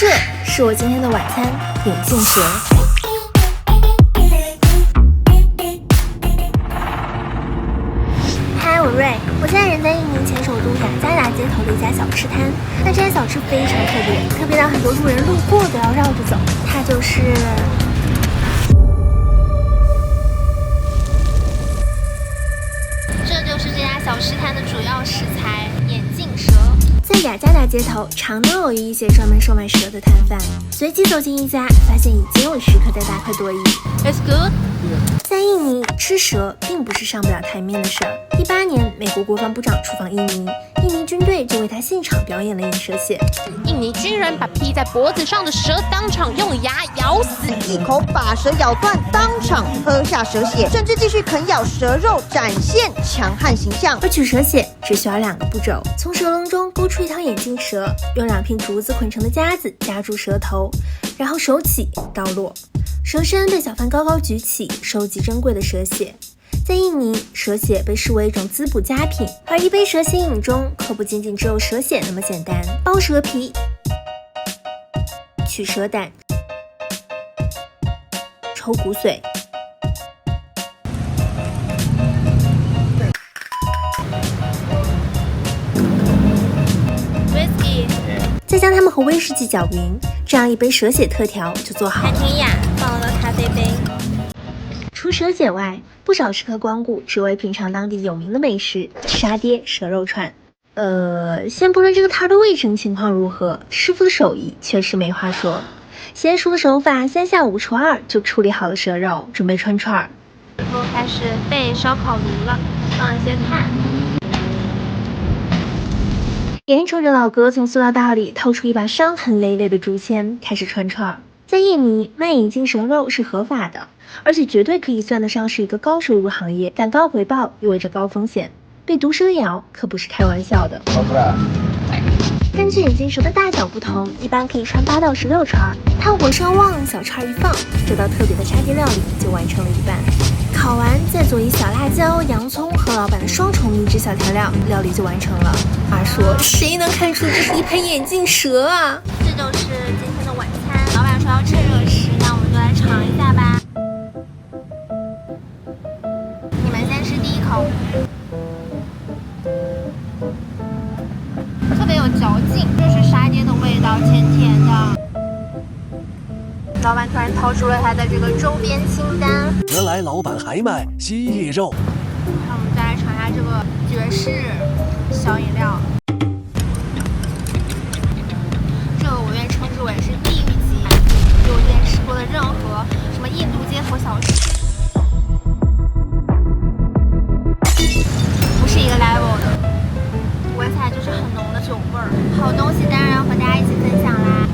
这是我今天的晚餐——眼镜蛇。嗨，我瑞，我现在人在印尼前首都雅加达街头的一家小吃摊。那这家小吃非常特别，特别到很多路人路过都要绕着走。它就是这家小吃摊的主要食材——眼镜蛇。在雅加达街头，常能偶遇一些专门售卖蛇的摊贩。随即走进一家，发现已经有食客在大快朵颐。It's good。在印尼，吃蛇并不是上不了台面的事儿。18年，美国国防部长出访印尼，印尼军队就为他现场表演了印蛇血。印尼军人把披在脖子上的蛇当场用牙咬死，一口把蛇咬断，当场喝下蛇血，甚至继续啃咬蛇肉，展现强悍形象。而取蛇血只需要2个步骤：从蛇笼中勾出一条眼镜蛇，用2片竹子捆成的夹子夹住蛇头，然后手起刀落，蛇身被小贩高高举起，收集珍贵的蛇血。在印尼，蛇血被视为一种滋补佳品，而一杯蛇血饮中可不仅仅只有蛇血那么简单。剥蛇皮，取蛇胆，抽骨髓，再将它们和威士忌搅匀，这样一杯蛇血特调就做好了。还挺雅，放了个咖啡杯。除蛇血外，不少食客光顾只为品尝当地有名的美食——沙爹蛇肉串。先不论这个摊的卫生情况如何，师傅的手艺确实没话说。娴熟的手法，3下5除2就处理好了蛇肉，准备穿串。师傅开始备烧烤炉了，放一些炭。眼瞅着老哥从塑料袋里掏出一把伤痕累累的竹签，开始穿串。在印尼，卖眼镜蛇肉是合法的，而且绝对可以算得上是一个高收入行业，但高回报意味着高风险，被毒蛇咬可不是开玩笑的。根据眼镜蛇的大小不同，一般可以穿8到16串。炭火稍旺，小串一放，这道特别的沙爹料理就完成了一半。烤完再佐以小辣椒、洋葱和老板的双重秘制小调料，料理就完成了。话说，谁能看出这是一盘眼镜蛇啊？这就是今天的晚餐。老板说要趁热吃，那我们就来尝一下吧。你们先吃第一口，特别有嚼劲，就是沙爹的味道，甜甜的。老板突然掏出了他的这个周边清单，原来老板还卖蜥蜴肉。那我们再来尝一下这个爵士小饮料，这个我愿称之为是地狱级，比我之前吃过的任何什么印度街头小吃不是一个 level 的，闻起来就是很浓的酒味儿。好东西当然要和大家一起分享啦。